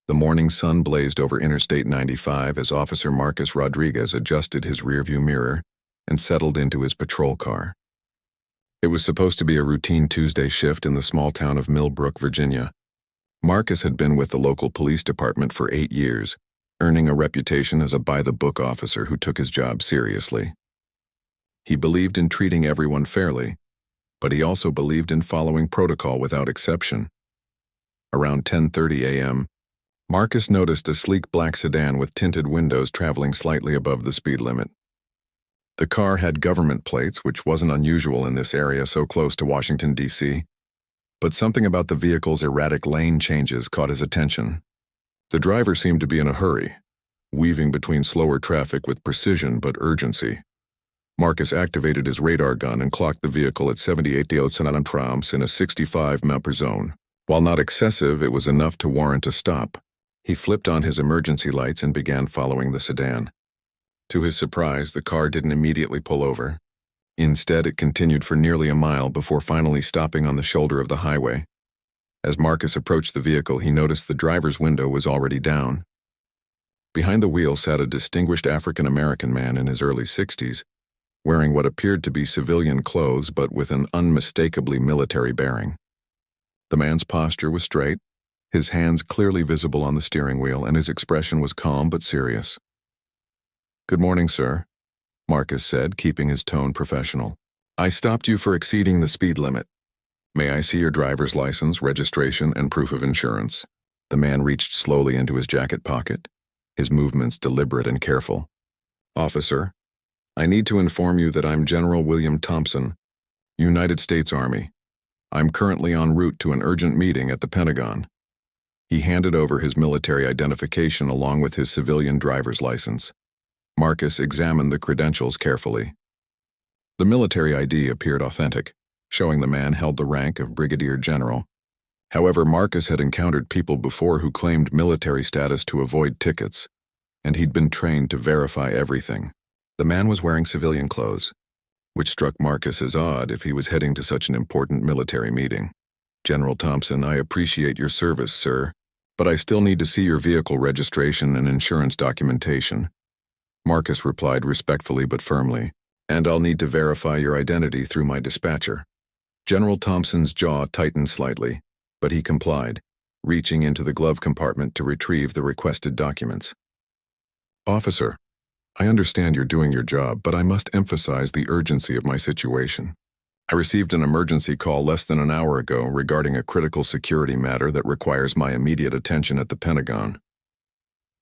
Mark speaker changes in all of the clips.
Speaker 1: The morning sun blazed over Interstate 95 as Officer Marcus Rodriguez adjusted his rearview mirror and settled into his patrol car. It was supposed to be a routine Tuesday shift in the small town of Millbrook, Virginia. Marcus had been with the local police department for 8 years, earning a reputation as a by-the-book officer who took his job seriously. He believed in treating everyone fairly, but he also believed in following protocol without exception. Around 10:30 a.m., Marcus noticed a sleek black sedan with tinted windows traveling slightly above the speed limit. The car had government plates, which wasn't unusual in this area so close to Washington, D.C., but something about the vehicle's erratic lane changes caught his attention. The driver seemed to be in a hurry, weaving between slower traffic with precision but urgency. Marcus activated his radar gun and clocked the vehicle at 78 km/h in a 65 mph zone. While not excessive, it was enough to warrant a stop. He flipped on his emergency lights and began following the sedan. To his surprise, the car didn't immediately pull over. Instead, it continued for nearly a mile before finally stopping on the shoulder of the highway. As Marcus approached the vehicle, he noticed the driver's window was already down. Behind the wheel sat a distinguished African-American man in his early 60s, wearing what appeared to be civilian clothes but with an unmistakably military bearing. The man's posture was straight, his hands clearly visible on the steering wheel, and his expression was calm but serious. "Good morning, sir," Marcus said, keeping his tone professional. "I stopped you for exceeding the speed limit. May I see your driver's license, registration, and proof of insurance?" The man reached slowly into his jacket pocket, his movements deliberate and careful. "Officer, I need to inform you that I'm General William Thompson, United States Army. I'm currently en route to an urgent meeting at the Pentagon." He handed over his military identification along with his civilian driver's license. Marcus examined the credentials carefully. The military ID appeared authentic, showing the man held the rank of Brigadier General. However, Marcus had encountered people before who claimed military status to avoid tickets, and he'd been trained to verify everything. The man was wearing civilian clothes, which struck Marcus as odd if he was heading to such an important military meeting. "General Thompson, I appreciate your service, sir, but I still need to see your vehicle registration and insurance documentation," Marcus replied respectfully but firmly, "and I'll need to verify your identity through my dispatcher." General Thompson's jaw tightened slightly, but he complied, reaching into the glove compartment to retrieve the requested documents. "Officer, I understand you're doing your job, but I must emphasize the urgency of my situation. I received an emergency call less than an hour ago regarding a critical security matter that requires my immediate attention at the Pentagon."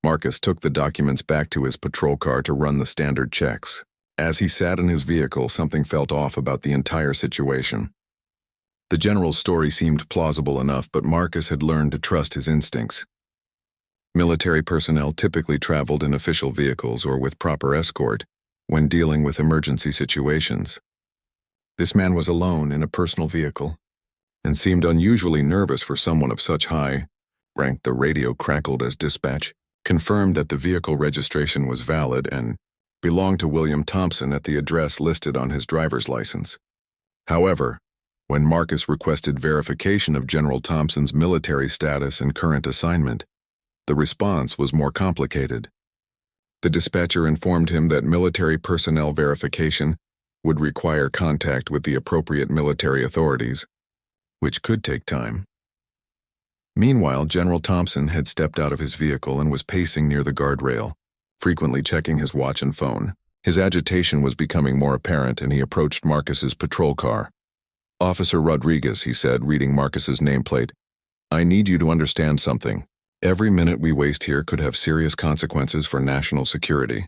Speaker 1: Marcus took the documents back to his patrol car to run the standard checks. As he sat in his vehicle, something felt off about the entire situation. The general's story seemed plausible enough, but Marcus had learned to trust his instincts. Military personnel typically traveled in official vehicles or with proper escort when dealing with emergency situations. This man was alone in a personal vehicle and seemed unusually nervous for someone of such high rank. The radio crackled as dispatch confirmed that the vehicle registration was valid and belonged to William Thompson at the address listed on his driver's license. However, when Marcus requested verification of General Thompson's military status and current assignment, the response was more complicated. The dispatcher informed him that military personnel verification would require contact with the appropriate military authorities, which could take time. Meanwhile, General Thompson had stepped out of his vehicle and was pacing near the guardrail, frequently checking his watch and phone. His agitation was becoming more apparent, and he approached Marcus's patrol car. "Officer Rodriguez," he said, reading Marcus's nameplate, "I need you to understand something. Every minute we waste here could have serious consequences for national security.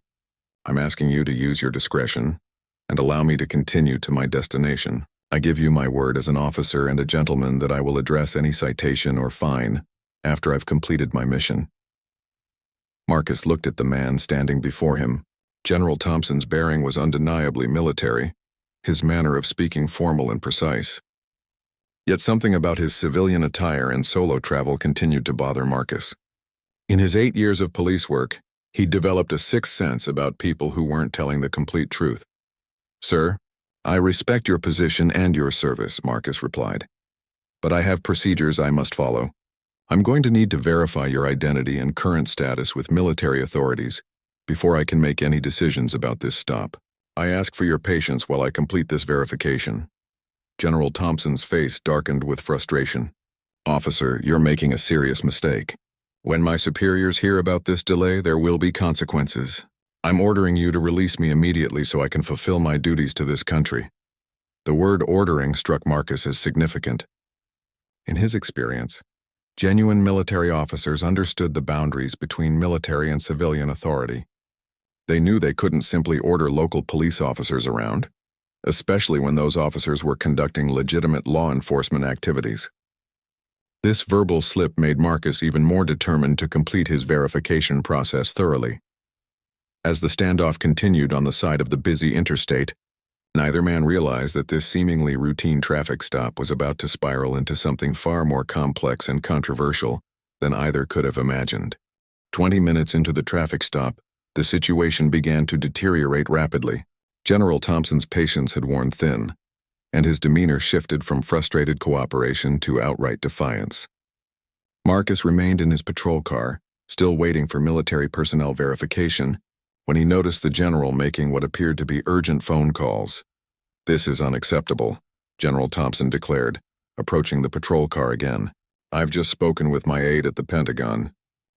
Speaker 1: I'm asking you to use your discretion and allow me to continue to my destination. I give you my word as an officer and a gentleman that I will address any citation or fine after I've completed my mission." Marcus looked at the man standing before him. General Thompson's bearing was undeniably military, his manner of speaking formal and precise. Yet something about his civilian attire and solo travel continued to bother Marcus. In his 8 years of police work, he'd developed a sixth sense about people who weren't telling the complete truth. "Sir, I respect your position and your service," Marcus replied. "But I have procedures I must follow. I'm going to need to verify your identity and current status with military authorities before I can make any decisions about this stop. I ask for your patience while I complete this verification." General Thompson's face darkened with frustration. "Officer, you're making a serious mistake. When my superiors hear about this delay, there will be consequences. I'm ordering you to release me immediately so I can fulfill my duties to this country." The word ordering struck Marcus as significant. In his experience, genuine military officers understood the boundaries between military and civilian authority. They knew they couldn't simply order local police officers around, especially when those officers were conducting legitimate law enforcement activities. This verbal slip made Marcus even more determined to complete his verification process thoroughly. As the standoff continued on the side of the busy interstate, neither man realized that this seemingly routine traffic stop was about to spiral into something far more complex and controversial than either could have imagined. 20 minutes into the traffic stop, the situation began to deteriorate rapidly. General Thompson's patience had worn thin, and his demeanor shifted from frustrated cooperation to outright defiance. Marcus remained in his patrol car, still waiting for military personnel verification, when he noticed the general making what appeared to be urgent phone calls. "This is unacceptable," General Thompson declared, approaching the patrol car again. "I've just spoken with my aide at the Pentagon.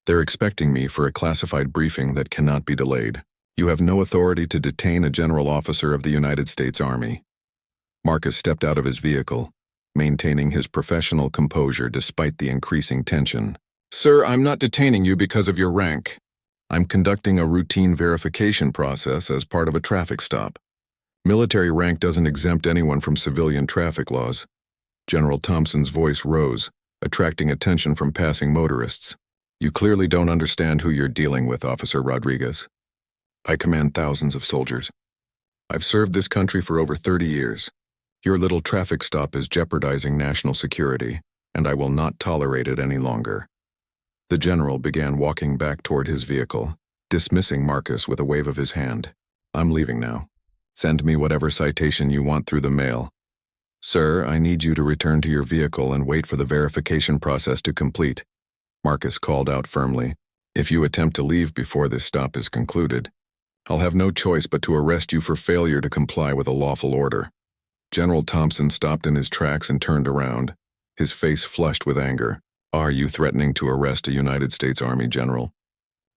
Speaker 1: They're expecting me for a classified briefing that cannot be delayed. You have no authority to detain a general officer of the United States Army." Marcus stepped out of his vehicle, maintaining his professional composure despite the increasing tension. "Sir, I'm not detaining you because of your rank. I'm conducting a routine verification process as part of a traffic stop. Military rank doesn't exempt anyone from civilian traffic laws." General Thompson's voice rose, attracting attention from passing motorists. "You clearly don't understand who you're dealing with, Officer Rodriguez. I command thousands of soldiers. I've served this country for over 30 years. Your little traffic stop is jeopardizing national security, and I will not tolerate it any longer." The general began walking back toward his vehicle, dismissing Marcus with a wave of his hand. "I'm leaving now. Send me whatever citation you want through the mail. Sir, I need you to return to your vehicle and wait for the verification process to complete," Marcus called out firmly. "If you attempt to leave before this stop is concluded, I'll have no choice but to arrest you for failure to comply with a lawful order." General Thompson stopped in his tracks and turned around, his face flushed with anger. "Are you threatening to arrest a United States Army general?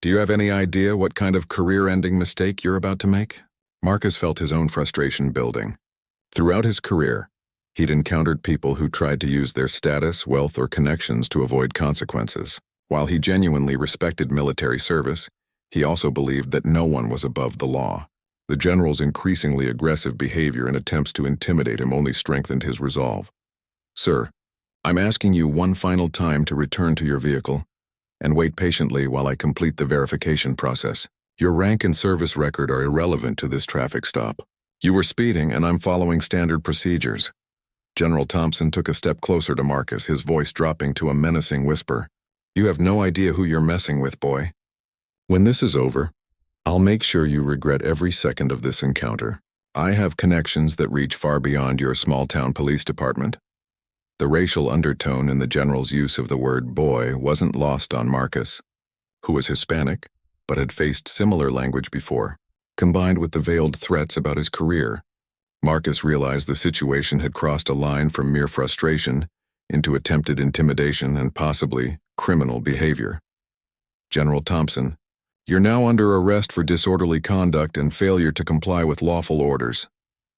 Speaker 1: Do you have any idea what kind of career-ending mistake you're about to make?" Marcus felt his own frustration building. Throughout his career, he'd encountered people who tried to use their status, wealth, or connections to avoid consequences. While he genuinely respected military service, he also believed that no one was above the law. The general's increasingly aggressive behavior and attempts to intimidate him only strengthened his resolve. "Sir, I'm asking you one final time to return to your vehicle and wait patiently while I complete the verification process. Your rank and service record are irrelevant to this traffic stop. You were speeding, and I'm following standard procedures." General Thompson took a step closer to Marcus, his voice dropping to a menacing whisper. "You have no idea who you're messing with, boy. When this is over, I'll make sure you regret every second of this encounter. I have connections that reach far beyond your small-town police department." The racial undertone in the general's use of the word boy wasn't lost on Marcus, who was Hispanic but had faced similar language before. Combined with the veiled threats about his career, Marcus realized the situation had crossed a line from mere frustration into attempted intimidation and possibly criminal behavior. "General Thompson, you're now under arrest for disorderly conduct and failure to comply with lawful orders,"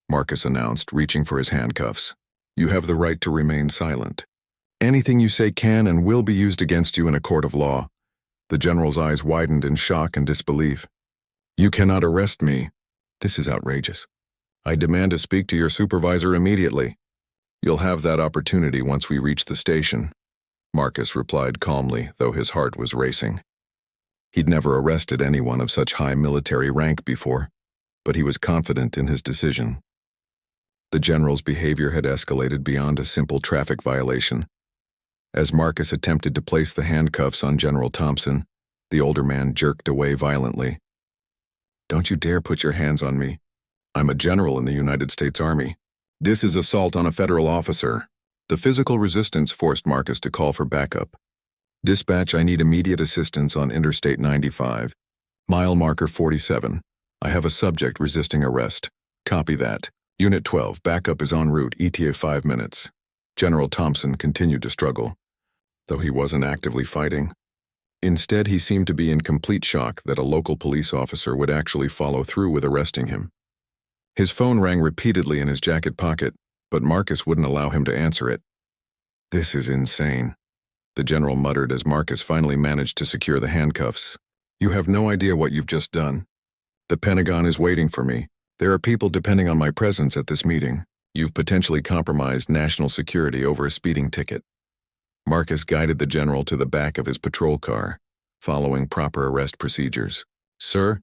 Speaker 1: Marcus announced, reaching for his handcuffs. "You have the right to remain silent. Anything you say can and will be used against you in a court of law." The general's eyes widened in shock and disbelief. "You cannot arrest me. This is outrageous. I demand to speak to your supervisor immediately." "You'll have that opportunity once we reach the station," Marcus replied calmly, though his heart was racing. He'd never arrested anyone of such high military rank before, but he was confident in his decision. The general's behavior had escalated beyond a simple traffic violation. As Marcus attempted to place the handcuffs on General Thompson, the older man jerked away violently. "Don't you dare put your hands on me. I'm a general in the United States Army. This is assault on a federal officer." The physical resistance forced Marcus to call for backup. Dispatch, I need immediate assistance on Interstate 95. Mile marker 47. I have a subject resisting arrest. Copy that. Unit 12, backup is en route, ETA 5 minutes. General Thompson continued to struggle, though he wasn't actively fighting. Instead, he seemed to be in complete shock that a local police officer would actually follow through with arresting him. His phone rang repeatedly in his jacket pocket, but Marcus wouldn't allow him to answer it. "This is insane," the general muttered as Marcus finally managed to secure the handcuffs. "You have no idea what you've just done. The Pentagon is waiting for me. There are people depending on my presence at this meeting. You've potentially compromised national security over a speeding ticket." Marcus guided the general to the back of his patrol car, following proper arrest procedures. "Sir,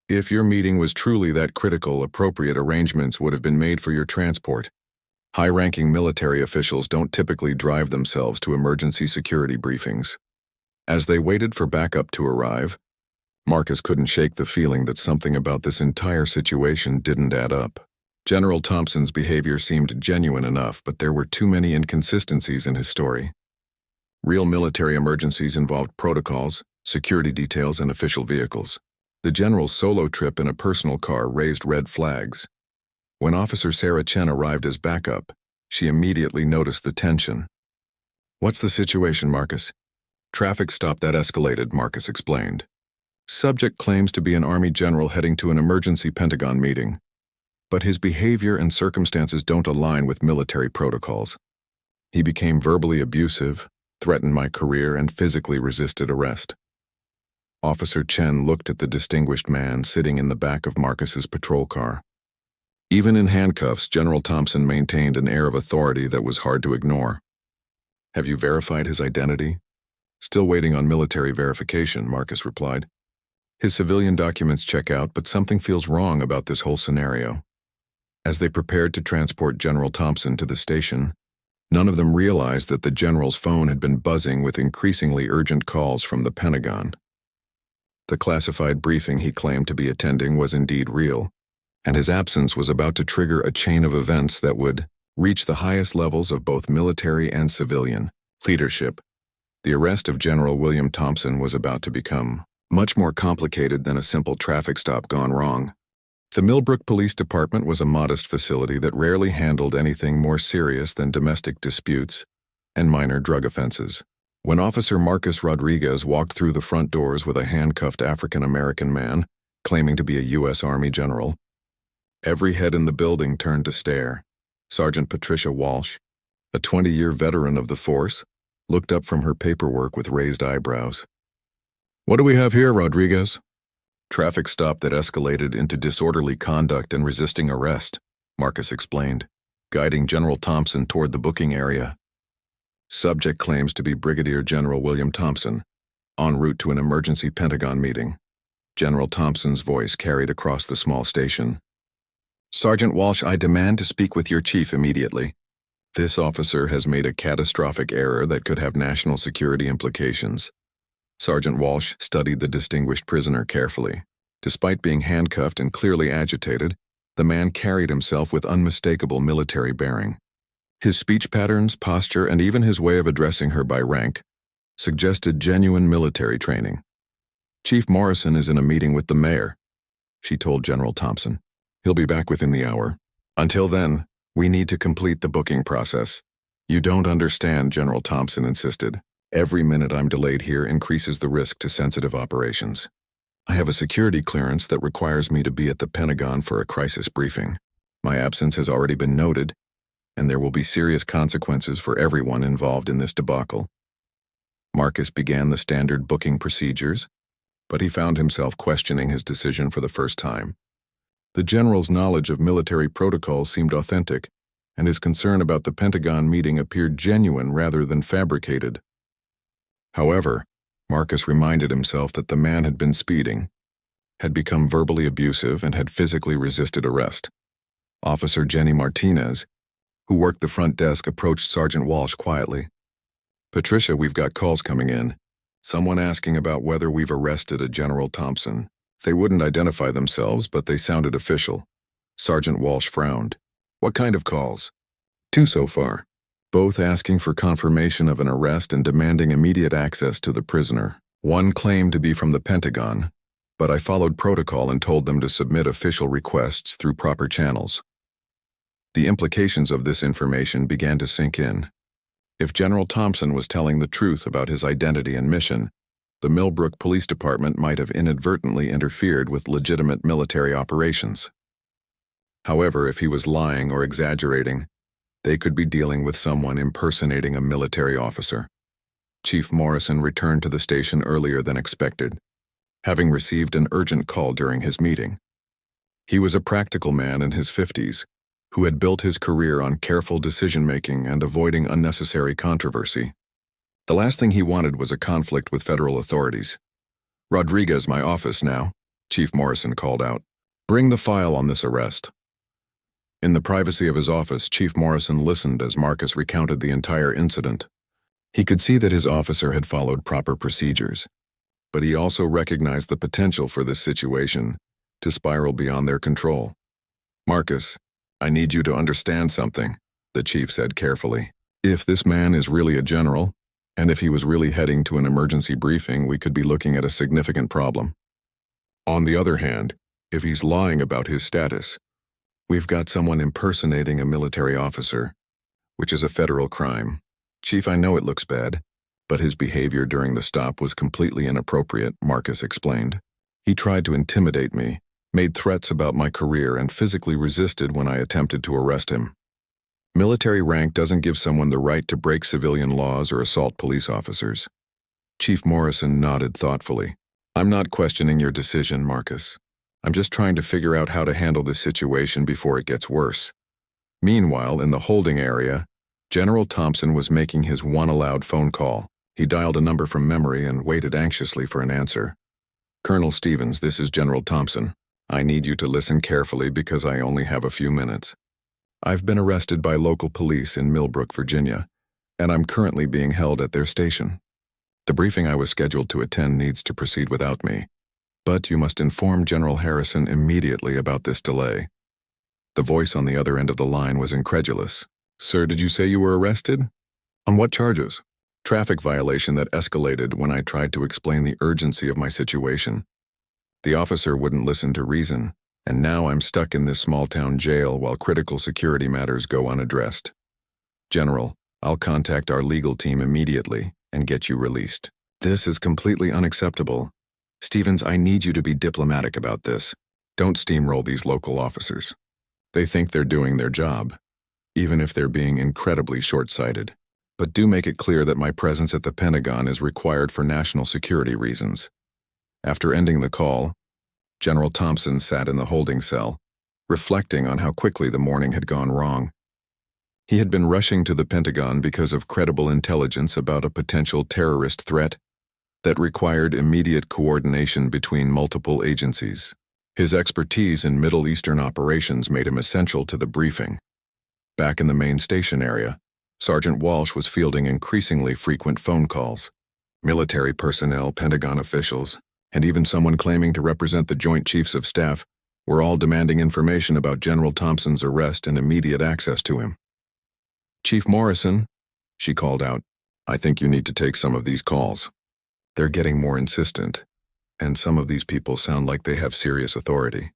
Speaker 1: if your meeting was truly that critical, appropriate arrangements would have been made for your transport. High-ranking military officials don't typically drive themselves to emergency security briefings." As they waited for backup to arrive, Marcus couldn't shake the feeling that something about this entire situation didn't add up. General Thompson's behavior seemed genuine enough, but there were too many inconsistencies in his story. Real military emergencies involved protocols, security details, and official vehicles. The general's solo trip in a personal car raised red flags. When Officer Sarah Chen arrived as backup, she immediately noticed the tension. "What's the situation, Marcus?" "Traffic stop that escalated," Marcus explained. "Subject claims to be an Army general heading to an emergency Pentagon meeting, but his behavior and circumstances don't align with military protocols. He became verbally abusive, threatened my career, and physically resisted arrest." Officer Chen looked at the distinguished man sitting in the back of Marcus's patrol car. Even in handcuffs, General Thompson maintained an air of authority that was hard to ignore. "Have you verified his identity?" "Still waiting on military verification," Marcus replied. "His civilian documents check out, but something feels wrong about this whole scenario." As they prepared to transport General Thompson to the station, none of them realized that the general's phone had been buzzing with increasingly urgent calls from the Pentagon. The classified briefing he claimed to be attending was indeed real, and his absence was about to trigger a chain of events that would reach the highest levels of both military and civilian leadership. The arrest of General William Thompson was about to become much more complicated than a simple traffic stop gone wrong. The Millbrook Police Department was a modest facility that rarely handled anything more serious than domestic disputes and minor drug offenses. When Officer Marcus Rodriguez walked through the front doors with a handcuffed African-American man claiming to be a U.S. Army general, every head in the building turned to stare. Sergeant Patricia Walsh, a 20-year veteran of the force, looked up from her paperwork with raised eyebrows. "What do we have here, Rodriguez?" "Traffic stop that escalated into disorderly conduct and resisting arrest," Marcus explained, guiding General Thompson toward the booking area. "Subject claims to be Brigadier General William Thompson, en route to an emergency Pentagon meeting." General Thompson's voice carried across the small station. "Sergeant Walsh, I demand to speak with your chief immediately. This officer has made a catastrophic error that could have national security implications." Sergeant Walsh studied the distinguished prisoner carefully. Despite being handcuffed and clearly agitated, the man carried himself with unmistakable military bearing. His speech patterns, posture, and even his way of addressing her by rank suggested genuine military training. "Chief Morrison is in a meeting with the mayor," she told General Thompson. "He'll be back within the hour. Until then, we need to complete the booking process." "You don't understand," General Thompson insisted. "Every minute I'm delayed here increases the risk to sensitive operations. I have a security clearance that requires me to be at the Pentagon for a crisis briefing. My absence has already been noted, and there will be serious consequences for everyone involved in this debacle." Marcus began the standard booking procedures, but he found himself questioning his decision for the first time. The general's knowledge of military protocols seemed authentic, and his concern about the Pentagon meeting appeared genuine rather than fabricated. However, Marcus reminded himself that the man had been speeding, had become verbally abusive, and had physically resisted arrest. Officer Jenny Martinez, who worked the front desk, approached Sergeant Walsh quietly. "Patricia, we've got calls coming in. Someone asking about whether we've arrested a General Thompson." They wouldn't identify themselves, but they sounded official. Sergeant Walsh frowned. "What kind of calls?" "Two so far. both asking for confirmation of an arrest and demanding immediate access to the prisoner. One claimed to be from the Pentagon, but I followed protocol and told them to submit official requests through proper channels. The implications of this information began to sink in. If General Thompson was telling the truth about his identity and mission, the Millbrook Police Department might have inadvertently interfered with legitimate military operations. However, if he was lying or exaggerating, they could be dealing with someone impersonating a military officer. Chief Morrison returned to the station earlier than expected, having received an urgent call during his meeting. He was a practical man in his 50s, who had built his career on careful decision-making and avoiding unnecessary controversy. The last thing he wanted was a conflict with federal authorities. "Rodriguez, my office now," Chief Morrison called out. "Bring the file on this arrest." In the privacy of his office, Chief Morrison listened as Marcus recounted the entire incident. He could see that his officer had followed proper procedures, but he also recognized the potential for this situation to spiral beyond their control. "Marcus, I need you to understand something," the chief said carefully. "If this man is really a general, and if he was really heading to an emergency briefing, we could be looking at a significant problem. On the other hand, if he's lying about his status, we've got someone impersonating a military officer, which is a federal crime. Chief, I know it looks bad, but his behavior during the stop was completely inappropriate," Marcus explained. "He tried to intimidate me, made threats about my career, and physically resisted when I attempted to arrest him. Military rank doesn't give someone the right to break civilian laws or assault police officers." Chief Morrison nodded thoughtfully. "I'm not questioning your decision, Marcus. I'm just trying to figure out how to handle this situation before it gets worse." Meanwhile, in the holding area, General Thompson was making his one allowed phone call. He dialed a number from memory and waited anxiously for an answer. "Colonel Stevens, this is General Thompson. I need you to listen carefully because I only have a few minutes. I've been arrested by local police in Millbrook, Virginia, and I'm currently being held at their station. The briefing I was scheduled to attend needs to proceed without me, but you must inform General Harrison immediately about this delay." The voice on the other end of the line was incredulous. "Sir, did you say you were arrested? On what charges?" "Traffic violation that escalated when I tried to explain the urgency of my situation. The officer wouldn't listen to reason, and now I'm stuck in this small-town jail while critical security matters go unaddressed. General, I'll contact our legal team immediately and get you released." "This is completely unacceptable. Stevens, I need you to be diplomatic about this. Don't steamroll these local officers. They think they're doing their job, even if they're being incredibly short-sighted. But do make it clear that my presence at the Pentagon is required for national security reasons." After ending the call, General Thompson sat in the holding cell, reflecting on how quickly the morning had gone wrong. He had been rushing to the Pentagon because of credible intelligence about a potential terrorist threat that required immediate coordination between multiple agencies. His expertise in Middle Eastern operations made him essential to the briefing. Back in the main station area, Sergeant Walsh was fielding increasingly frequent phone calls. Military personnel, Pentagon officials, and even someone claiming to represent the Joint Chiefs of Staff were all demanding information about General Thompson's arrest and immediate access to him. "Chief Morrison," she called out, "I think you need to take some of these calls. They're getting more insistent, and some of these people sound like they have serious authority."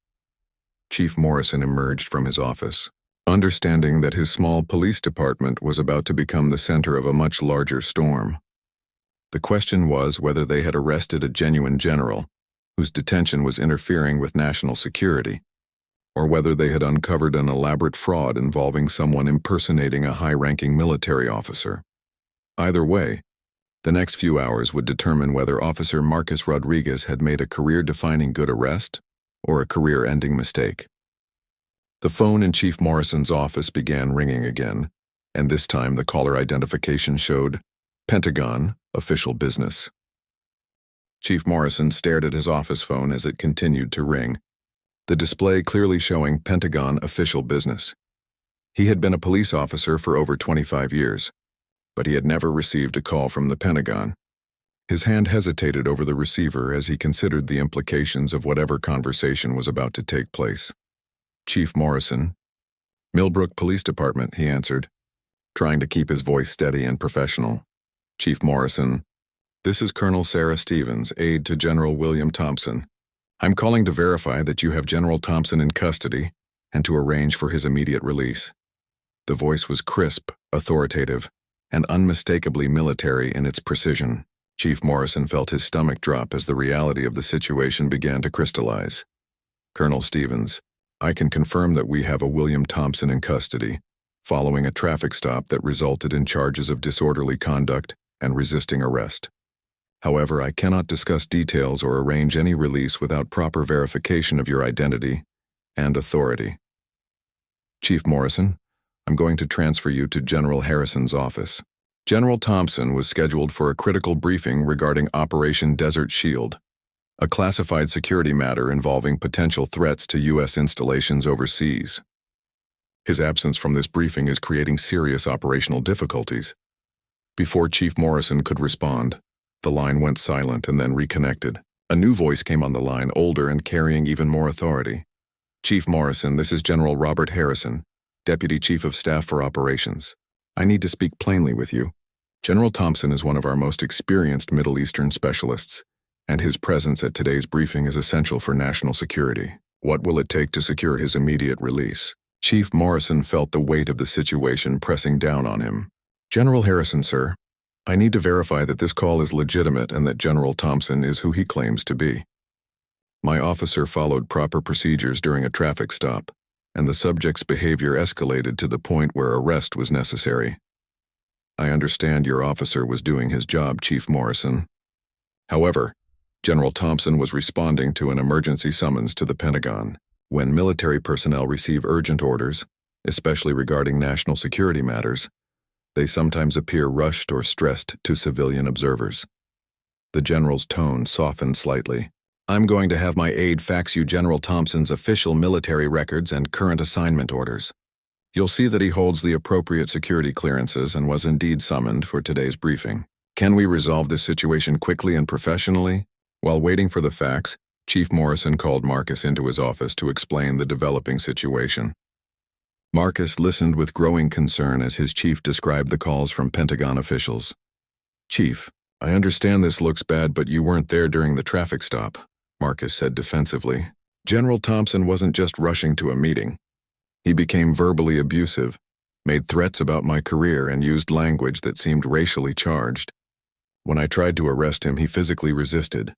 Speaker 1: Chief Morrison emerged from his office, understanding that his small police department was about to become the center of a much larger storm. The question was whether they had arrested a genuine general whose detention was interfering with national security, or whether they had uncovered an elaborate fraud involving someone impersonating a high-ranking military officer. Either way, the next few hours would determine whether Officer Marcus Rodriguez had made a career-defining good arrest or a career-ending mistake. The phone in Chief Morrison's office began ringing again, and this time the caller identification showed Pentagon, official business. Chief Morrison stared at his office phone as it continued to ring, the display clearly showing Pentagon official business. He had been a police officer for over 25 years, but he had never received a call from the Pentagon. His hand hesitated over the receiver as he considered the implications of whatever conversation was about to take place. "Chief Morrison." "Millbrook Police Department," he answered. trying to keep his voice steady and professional. Chief Morrison, this is Colonel Sarah Stevens, aide to General William Thompson. I'm calling to verify that you have General Thompson in custody and to arrange for his immediate release. The voice was crisp, authoritative, and unmistakably military in its precision. Chief Morrison felt his stomach drop as the reality of the situation began to crystallize. Colonel Stevens, I can confirm that we have a William Thompson in custody, following a traffic stop that resulted in charges of disorderly conduct and resisting arrest. However, I cannot discuss details or arrange any release without proper verification of your identity and authority. Chief Morrison, I'm going to transfer you to General Harrison's office. General Thompson was scheduled for a critical briefing regarding Operation Desert Shield, a classified security matter involving potential threats to U.S. installations overseas. His absence from this briefing is creating serious operational difficulties. Before Chief Morrison could respond, the line went silent and then reconnected. A new voice came on the line, older and carrying even more authority. Chief Morrison, this is General Robert Harrison, Deputy Chief of Staff for Operations. I need to speak plainly with you. General Thompson is one of our most experienced Middle Eastern specialists, and his presence at today's briefing is essential for national security. What will it take to secure his immediate release? Chief Morrison felt the weight of the situation pressing down on him. General Harrison, sir, I need to verify that this call is legitimate and that General Thompson is who he claims to be. My officer followed proper procedures during a traffic stop, and the subject's behavior escalated to the point where arrest was necessary. I understand your officer was doing his job, Chief Morrison. However, General Thompson was responding to an emergency summons to the Pentagon. When military personnel receive urgent orders, especially regarding national security matters, they sometimes appear rushed or stressed to civilian observers. The general's tone softened slightly. I'm going to have my aide fax you General Thompson's official military records and current assignment orders. You'll see that he holds the appropriate security clearances and was indeed summoned for today's briefing. Can we resolve this situation quickly and professionally? While waiting for the fax, Chief Morrison called Marcus into his office to explain the developing situation. Marcus listened with growing concern as his chief described the calls from Pentagon officials. Chief, I understand this looks bad, but you weren't there during the traffic stop, Marcus said defensively. General Thompson wasn't just rushing to a meeting. He became verbally abusive, made threats about my career, and used language that seemed racially charged. When I tried to arrest him, he physically resisted.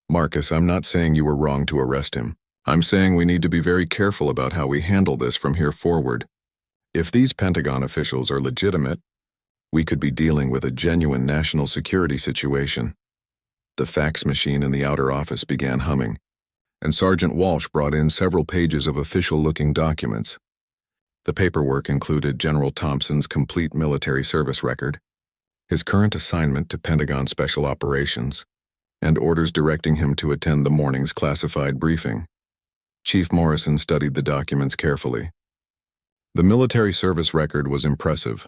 Speaker 1: Marcus, I'm not saying you were wrong to arrest him. I'm saying we need to be very careful about how we handle this from here forward. If these Pentagon officials are legitimate, we could be dealing with a genuine national security situation. The fax machine in the outer office began humming, and Sergeant Walsh brought in several pages of official-looking documents. The paperwork included General Thompson's complete military service record, his current assignment to Pentagon Special Operations, and orders directing him to attend the morning's classified briefing. Chief Morrison studied the documents carefully. The military service record was impressive.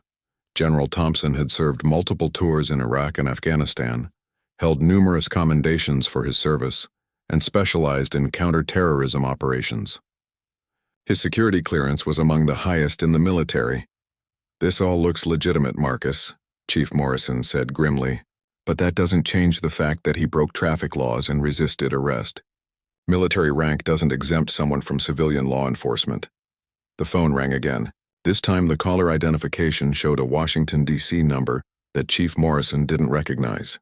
Speaker 1: General Thompson had served multiple tours in Iraq and Afghanistan, held numerous commendations for his service, and specialized in counter-terrorism operations. His security clearance was among the highest in the military. This all looks legitimate, Marcus, Chief Morrison said grimly, but that doesn't change the fact that he broke traffic laws and resisted arrest. Military rank doesn't exempt someone from civilian law enforcement. The phone rang again. This time the caller identification showed a Washington, D.C. number that Chief Morrison didn't recognize.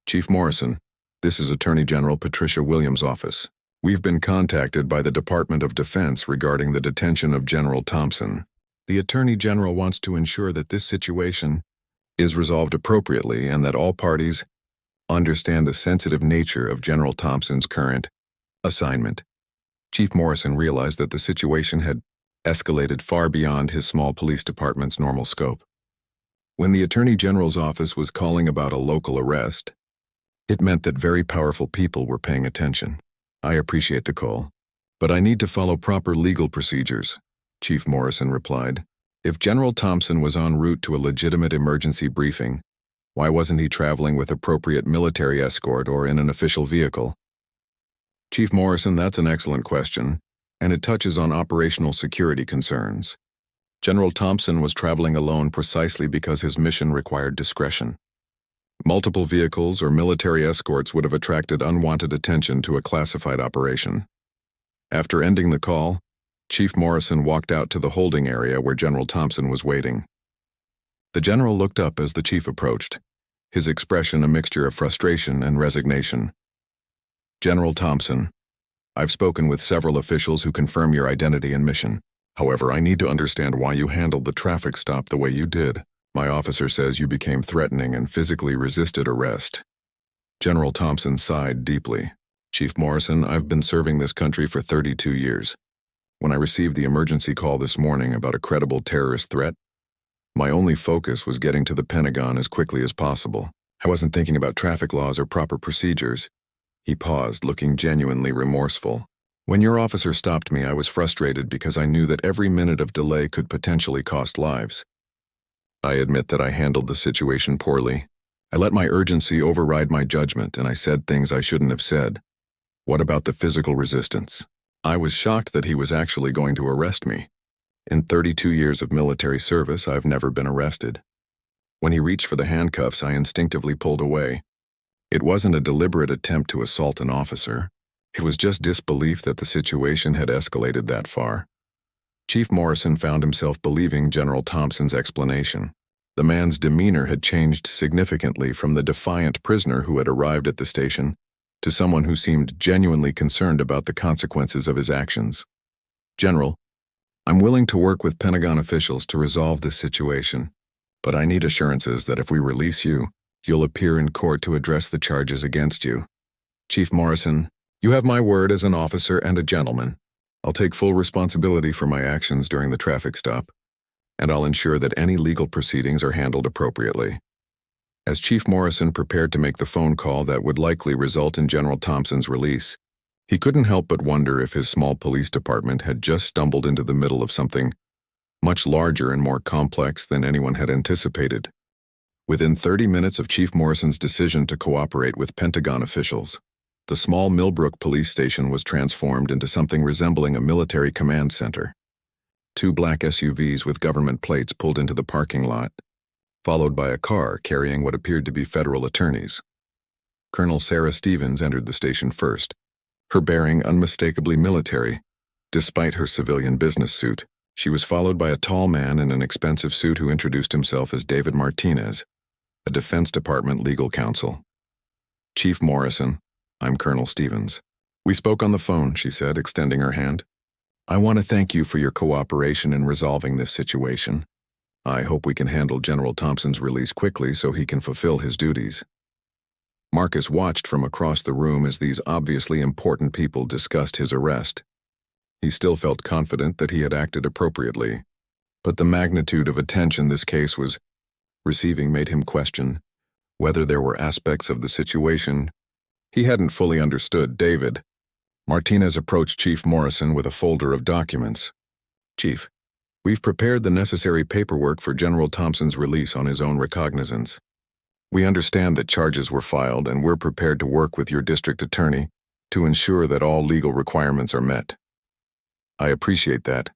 Speaker 1: Chief Morrison, this is Attorney General Patricia Williams' office. We've been contacted by the Department of Defense regarding the detention of General Thompson. The Attorney General wants to ensure that this situation is resolved appropriately and that all parties understand the sensitive nature of General Thompson's current assignment. Chief Morrison realized that the situation had escalated far beyond his small police department's normal scope. When the Attorney General's office was calling about a local arrest, it meant that very powerful people were paying attention. I appreciate the call, but I need to follow proper legal procedures, Chief Morrison replied. If General Thompson was en route to a legitimate emergency briefing, why wasn't he traveling with appropriate military escort or in an official vehicle? Chief Morrison, that's an excellent question, and it touches on operational security concerns. General Thompson was traveling alone precisely because his mission required discretion. Multiple vehicles or military escorts would have attracted unwanted attention to a classified operation. After ending the call, Chief Morrison walked out to the holding area where General Thompson was waiting. The general looked up as the chief approached, his expression a mixture of frustration and resignation. "General Thompson, I've spoken with several officials who confirm your identity and mission. However, I need to understand why you handled the traffic stop the way you did. My officer says you became threatening and physically resisted arrest." General Thompson sighed deeply. "Chief Morrison, I've been serving this country for 32 years. When I received the emergency call this morning about a credible terrorist threat, my only focus was getting to the Pentagon as quickly as possible. I wasn't thinking about traffic laws or proper procedures." He paused, looking genuinely remorseful. "When your officer stopped me, I was frustrated because I knew that every minute of delay could potentially cost lives. I admit that I handled the situation poorly. I let my urgency override my judgment, and I said things I shouldn't have said. What about the physical resistance? I was shocked that he was actually going to arrest me. In 32 years of military service, I've never been arrested. When he reached for the handcuffs, I instinctively pulled away. It wasn't a deliberate attempt to assault an officer. It was just disbelief that the situation had escalated that far." Chief Morrison found himself believing General Thompson's explanation. The man's demeanor had changed significantly from the defiant prisoner who had arrived at the station to someone who seemed genuinely concerned about the consequences of his actions. "General, I'm willing to work with Pentagon officials to resolve this situation, but I need assurances that if we release you, you'll appear in court to address the charges against you. Chief Morrison, you have my word as an officer and a gentleman. I'll take full responsibility for my actions during the traffic stop, and I'll ensure that any legal proceedings are handled appropriately." As Chief Morrison prepared to make the phone call that would likely result in General Thompson's release, he couldn't help but wonder if his small police department had just stumbled into the middle of something much larger and more complex than anyone had anticipated. Within 30 minutes of Chief Morrison's decision to cooperate with Pentagon officials, the small Millbrook police station was transformed into something resembling a military command center. 2 black SUVs with government plates pulled into the parking lot, followed by a car carrying what appeared to be federal attorneys. Colonel Sarah Stevens entered the station first, her bearing unmistakably military, despite her civilian business suit. She was followed by a tall man in an expensive suit who introduced himself as David Martinez, a Defense Department legal counsel. "Chief Morrison, I'm Colonel Stevens." "We spoke on the phone," she said, extending her hand. "I want to thank you for your cooperation in resolving this situation. I hope we can handle General Thompson's release quickly so he can fulfill his duties." Marcus watched from across the room as these obviously important people discussed his arrest. He still felt confident that he had acted appropriately, but the magnitude of attention this case was receiving made him question whether there were aspects of the situation he hadn't fully understood. "David." Martinez approached Chief Morrison with a folder of documents. "Chief, we've prepared the necessary paperwork for General Thompson's release on his own recognizance. We understand that charges were filed, and we're prepared to work with your district attorney to ensure that all legal requirements are met." "I appreciate that,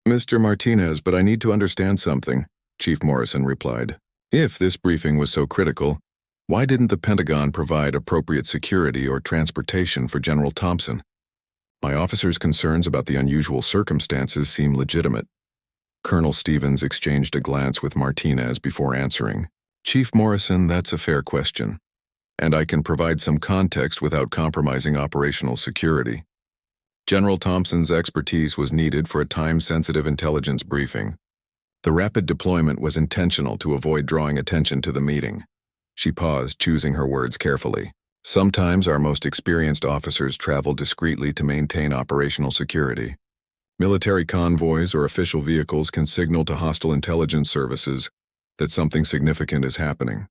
Speaker 1: Mr. Martinez, but I need to understand something," Chief Morrison replied. "If this briefing was so critical, why didn't the Pentagon provide appropriate security or transportation for General Thompson? My officer's concerns about the unusual circumstances seem legitimate." Colonel Stevens exchanged a glance with Martinez before answering. "Chief Morrison, that's a fair question, and I can provide some context without compromising operational security. General Thompson's expertise was needed for a time-sensitive intelligence briefing. The rapid deployment was intentional to avoid drawing attention to the meeting." She paused, choosing her words carefully. "Sometimes our most experienced officers travel discreetly to maintain operational security. Military convoys or official vehicles can signal to hostile intelligence services that something significant is happening."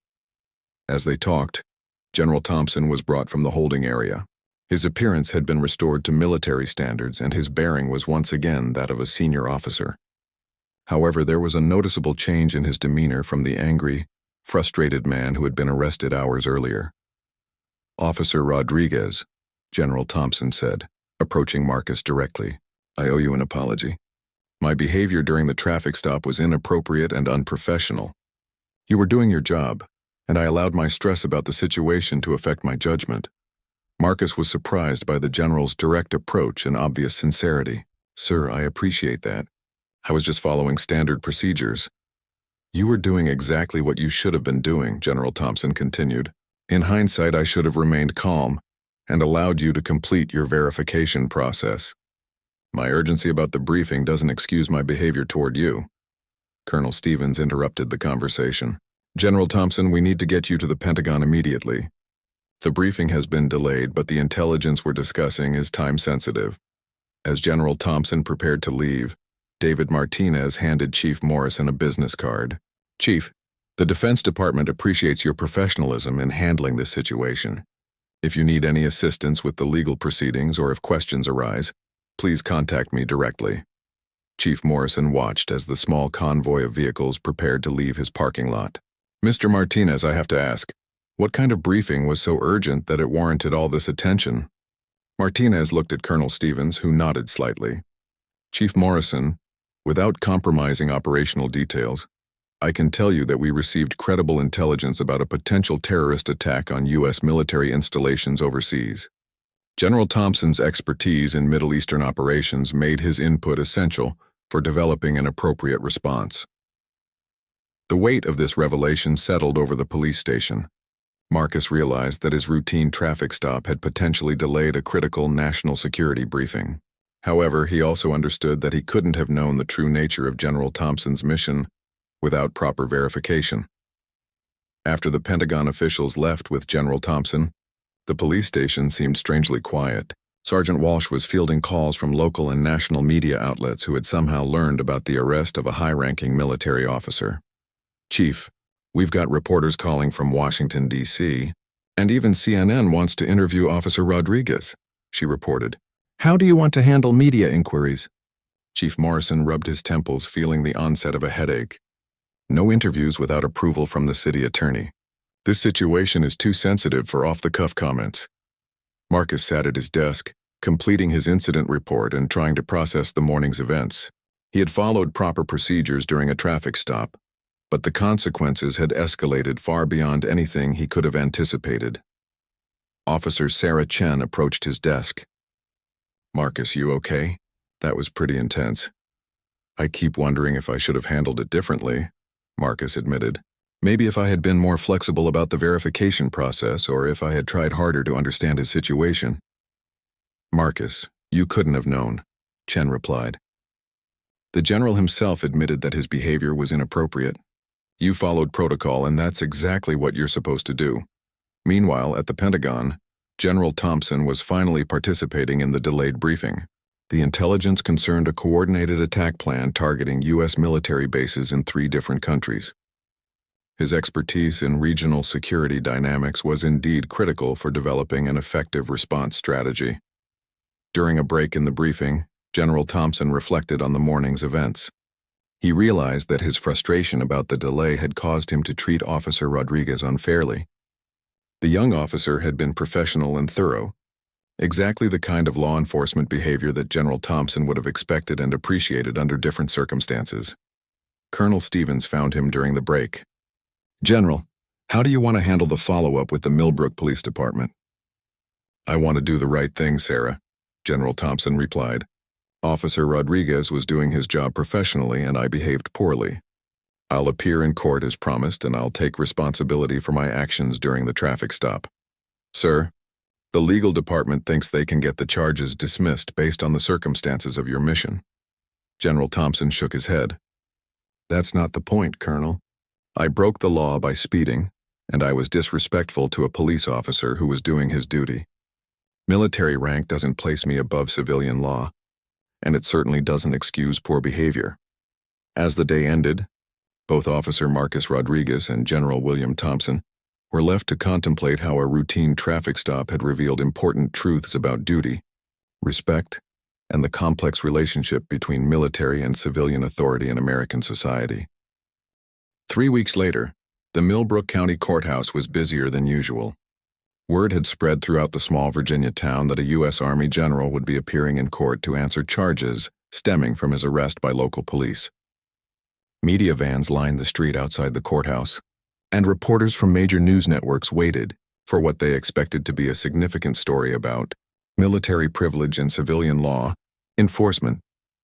Speaker 1: As they talked, General Thompson was brought from the holding area. His appearance had been restored to military standards, and his bearing was once again that of a senior officer. However, there was a noticeable change in his demeanor from the angry, frustrated man who had been arrested hours earlier. "Officer Rodriguez," General Thompson said, approaching Marcus directly, "I owe you an apology. My behavior during the traffic stop was inappropriate and unprofessional. You were doing your job, and I allowed my stress about the situation to affect my judgment. Marcus was surprised by the general's direct approach and obvious sincerity. Sir, I appreciate that. I was just following standard procedures. You were doing exactly what you should have been doing, General Thompson continued. In hindsight, I should have remained calm and allowed you to complete your verification process. My urgency about the briefing doesn't excuse my behavior toward you. Colonel Stevens interrupted the conversation. General Thompson, we need to get you to the Pentagon immediately. The briefing has been delayed, but the intelligence we're discussing is time-sensitive. As General Thompson prepared to leave, David Martinez handed Chief Morrison a business card. Chief, the Defense Department appreciates your professionalism in handling this situation. If you need any assistance with the legal proceedings or if questions arise, please contact me directly. Chief Morrison watched as the small convoy of vehicles prepared to leave his parking lot. Mr. Martinez, I have to ask, what kind of briefing was so urgent that it warranted all this attention? Martinez looked at Colonel Stevens, who nodded slightly. Chief Morrison, without compromising operational details, I can tell you that we received credible intelligence about a potential terrorist attack on U.S. military installations overseas. General Thompson's expertise in Middle Eastern operations made his input essential for developing an appropriate response. The weight of this revelation settled over the police station. Marcus realized that his routine traffic stop had potentially delayed a critical national security briefing. However, he also understood that he couldn't have known the true nature of General Thompson's mission without proper verification. After the Pentagon officials left with General Thompson, the police station seemed strangely quiet. Sergeant Walsh was fielding calls from local and national media outlets who had somehow learned about the arrest of a high-ranking military officer. Chief, we've got reporters calling from Washington, D.C., and even CNN wants to interview Officer Rodriguez, she reported. How do you want to handle media inquiries? Chief Morrison rubbed his temples, feeling the onset of a headache. No interviews without approval from the city attorney. This situation is too sensitive for off-the-cuff comments. Marcus sat at his desk, completing his incident report and trying to process the morning's events. He had followed proper procedures during a traffic stop, but the consequences had escalated far beyond anything he could have anticipated. Officer Sarah Chen approached his desk. Marcus, you okay? That was pretty intense. I keep wondering if I should have handled it differently, Marcus admitted. Maybe if I had been more flexible about the verification process or if I had tried harder to understand his situation. Marcus, you couldn't have known, Chen replied. The general himself admitted that his behavior was inappropriate. You followed protocol, and that's exactly what you're supposed to do. Meanwhile, at the Pentagon, General Thompson was finally participating in the delayed briefing. The intelligence concerned a coordinated attack plan targeting U.S. military bases in 3 different countries. His expertise in regional security dynamics was indeed critical for developing an effective response strategy. During a break in the briefing, General Thompson reflected on the morning's events. He realized that his frustration about the delay had caused him to treat Officer Rodriguez unfairly. The young officer had been professional and thorough, exactly the kind of law enforcement behavior that General Thompson would have expected and appreciated under different circumstances. Colonel Stevens found him during the break. General, how do you want to handle the follow-up with the Millbrook Police Department? I want to do the right thing, Sarah, General Thompson replied. Officer Rodriguez was doing his job professionally and I behaved poorly. I'll appear in court as promised and I'll take responsibility for my actions during the traffic stop. Sir, the legal department thinks they can get the charges dismissed based on the circumstances of your mission. General Thompson shook his head. That's not the point, Colonel. I broke the law by speeding, and I was disrespectful to a police officer who was doing his duty. Military rank doesn't place me above civilian law, and it certainly doesn't excuse poor behavior. As the day ended, both Officer Marcus Rodriguez and General William Thompson were left to contemplate how a routine traffic stop had revealed important truths about duty, respect, and the complex relationship between military and civilian authority in American society. 3 weeks later, the Millbrook County Courthouse was busier than usual. Word had spread throughout the small Virginia town that a U.S. Army general would be appearing in court to answer charges stemming from his arrest by local police. Media vans lined the street outside the courthouse, and reporters from major news networks waited for what they expected to be a significant story about military privilege and civilian law enforcement.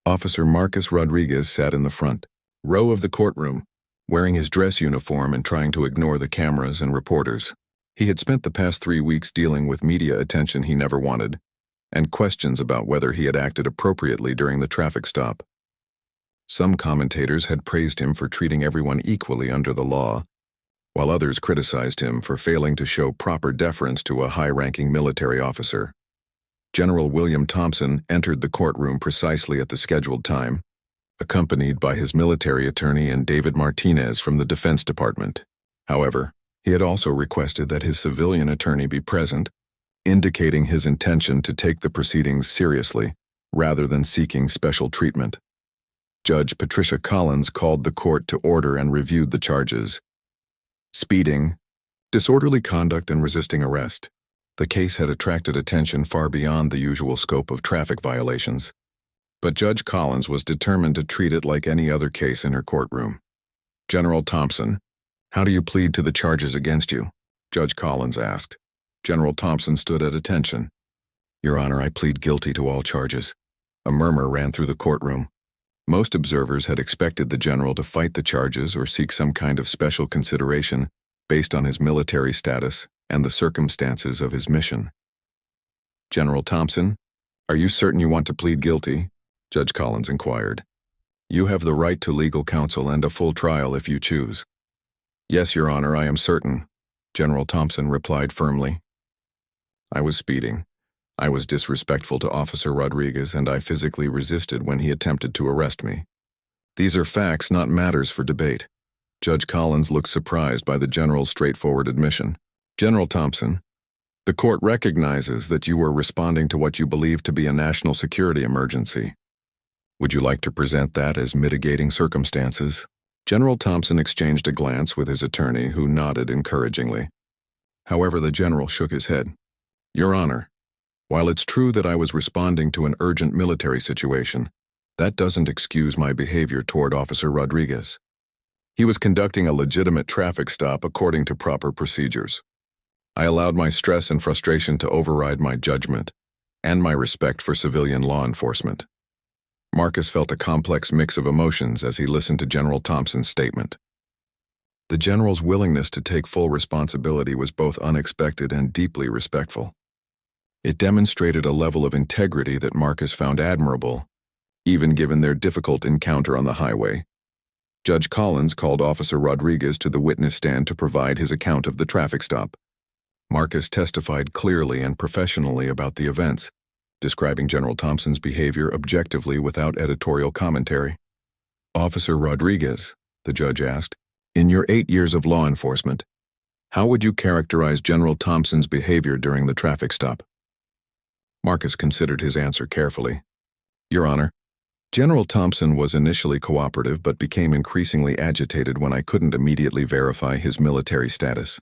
Speaker 1: Officer Marcus Rodriguez sat in the front row of the courtroom, wearing his dress uniform and trying to ignore the cameras and reporters. He had spent the past 3 weeks dealing with media attention he never wanted, and questions about whether he had acted appropriately during the traffic stop. Some commentators had praised him for treating everyone equally under the law, while others criticized him for failing to show proper deference to a high-ranking military officer. General William Thompson entered the courtroom precisely at the scheduled time, accompanied by his military attorney and David Martinez from the Defense Department. However, he had also requested that his civilian attorney be present, indicating his intention to take the proceedings seriously rather than seeking special treatment. Judge Patricia Collins called the court to order and reviewed the charges. Speeding, disorderly conduct, and resisting arrest. The case had attracted attention far beyond the usual scope of traffic violations, but Judge Collins was determined to treat it like any other case in her courtroom. General Thompson, how do you plead to the charges against you? Judge Collins asked. General Thompson stood at attention. Your Honor, I plead guilty to all charges. A murmur ran through the courtroom. Most observers had expected the general to fight the charges or seek some kind of special consideration based on his military status and the circumstances of his mission. General Thompson, are you certain you want to plead guilty? Judge Collins inquired. You have the right to legal counsel and a full trial if you choose. Yes, Your Honor, I am certain, General Thompson replied firmly. I was speeding. I was disrespectful to Officer Rodriguez, and I physically resisted when he attempted to arrest me. These are facts, not matters for debate. Judge Collins looked surprised by the general's straightforward admission. General Thompson, the court recognizes that you were responding to what you believe to be a national security emergency. Would you like to present that as mitigating circumstances? General Thompson exchanged a glance with his attorney, who nodded encouragingly. However, the general shook his head. Your Honor, while it's true that I was responding to an urgent military situation, that doesn't excuse my behavior toward Officer Rodriguez. He was conducting a legitimate traffic stop according to proper procedures. I allowed my stress and frustration to override my judgment and my respect for civilian law enforcement. Marcus felt a complex mix of emotions as he listened to General Thompson's statement. The general's willingness to take full responsibility was both unexpected and deeply respectful. It demonstrated a level of integrity that Marcus found admirable, even given their difficult encounter on the highway. Judge Collins called Officer Rodriguez to the witness stand to provide his account of the traffic stop. Marcus testified clearly and professionally about the events, describing General Thompson's behavior objectively without editorial commentary. Officer Rodriguez, the judge asked, in your 8 years of law enforcement, how would you characterize General Thompson's behavior during the traffic stop? Marcus considered his answer carefully. Your Honor, General Thompson was initially cooperative but became increasingly agitated when I couldn't immediately verify his military status.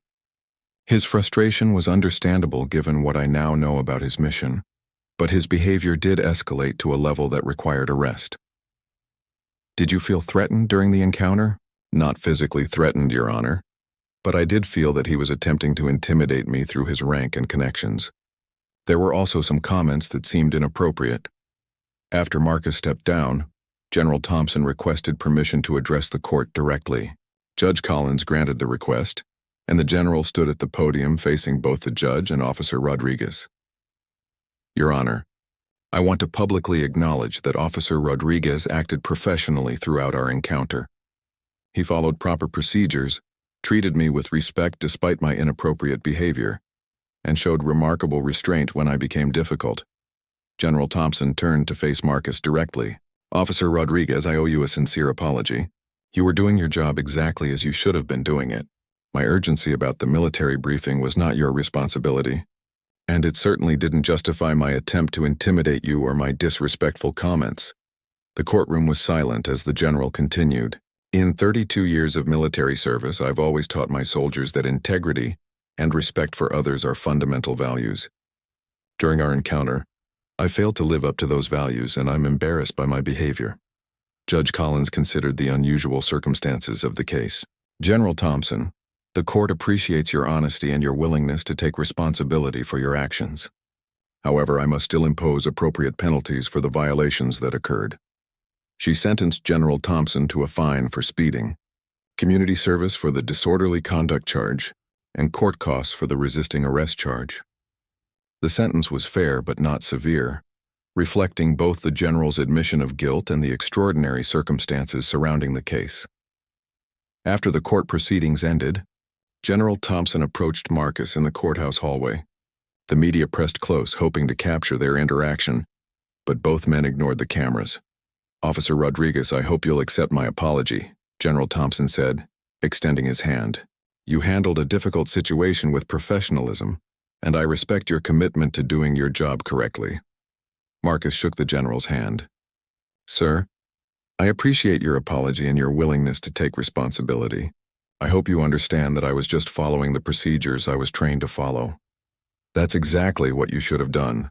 Speaker 1: His frustration was understandable given what I now know about his mission, but his behavior did escalate to a level that required arrest. Did you feel threatened during the encounter? Not physically threatened, Your Honor, but I did feel that he was attempting to intimidate me through his rank and connections. There were also some comments that seemed inappropriate. After Marcus stepped down, General Thompson requested permission to address the court directly. Judge Collins granted the request, and the general stood at the podium facing both the judge and Officer Rodriguez. Your Honor, I want to publicly acknowledge that Officer Rodriguez acted professionally throughout our encounter. He followed proper procedures, treated me with respect despite my inappropriate behavior, and showed remarkable restraint when I became difficult. General Thompson turned to face Marcus directly. Officer Rodriguez, I owe you a sincere apology. You were doing your job exactly as you should have been doing it. My urgency about the military briefing was not your responsibility, and it certainly didn't justify my attempt to intimidate you or my disrespectful comments. The courtroom was silent as the general continued. In 32 years of military service, I've always taught my soldiers that integrity and respect for others are fundamental values. During our encounter, I failed to live up to those values, and I'm embarrassed by my behavior. Judge Collins considered the unusual circumstances of the case. General Thompson, the court appreciates your honesty and your willingness to take responsibility for your actions. However, I must still impose appropriate penalties for the violations that occurred. She sentenced General Thompson to a fine for speeding, community service for the disorderly conduct charge, and court costs for the resisting arrest charge. The sentence was fair but not severe, reflecting both the general's admission of guilt and the extraordinary circumstances surrounding the case. After the court proceedings ended, General Thompson approached Marcus in the courthouse hallway. The media pressed close, hoping to capture their interaction, but both men ignored the cameras. "Officer Rodriguez, I hope you'll accept my apology," General Thompson said, extending his hand. "You handled a difficult situation with professionalism, and I respect your commitment to doing your job correctly." Marcus shook the general's hand. "Sir, I appreciate your apology and your willingness to take responsibility. I hope you understand that I was just following the procedures I was trained to follow." "That's exactly what you should have done,"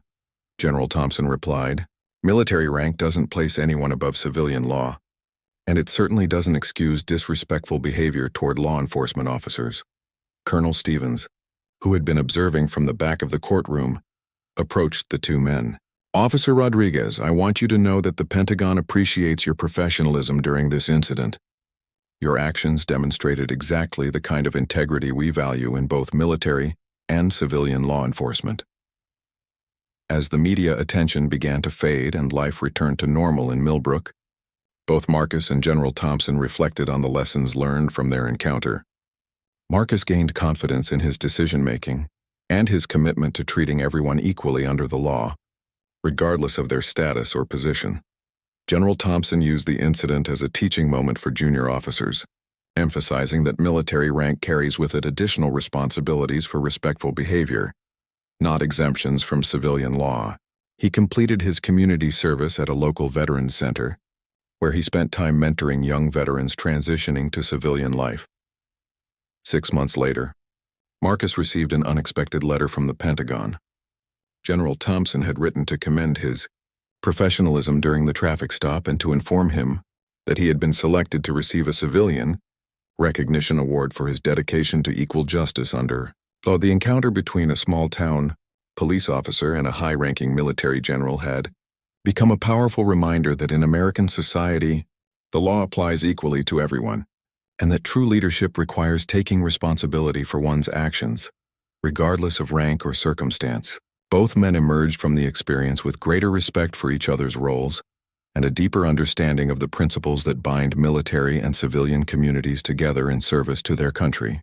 Speaker 1: General Thompson replied. "Military rank doesn't place anyone above civilian law, and it certainly doesn't excuse disrespectful behavior toward law enforcement officers." Colonel Stevens, who had been observing from the back of the courtroom, approached the two men. "Officer Rodriguez, I want you to know that the Pentagon appreciates your professionalism during this incident. Your actions demonstrated exactly the kind of integrity we value in both military and civilian law enforcement." As the media attention began to fade and life returned to normal in Millbrook, both Marcus and General Thompson reflected on the lessons learned from their encounter. Marcus gained confidence in his decision-making and his commitment to treating everyone equally under the law, regardless of their status or position. General Thompson used the incident as a teaching moment for junior officers, emphasizing that military rank carries with it additional responsibilities for respectful behavior, not exemptions from civilian law. He completed his community service at a local veterans center, where he spent time mentoring young veterans transitioning to civilian life. 6 months later, Marcus received an unexpected letter from the Pentagon. General Thompson had written to commend his professionalism during the traffic stop and to inform him that he had been selected to receive a civilian recognition award for his dedication to equal justice under law. The encounter between a small-town police officer and a high-ranking military general had become a powerful reminder that in American society, the law applies equally to everyone, and that true leadership requires taking responsibility for one's actions, regardless of rank or circumstance. Both men emerged from the experience with greater respect for each other's roles and a deeper understanding of the principles that bind military and civilian communities together in service to their country.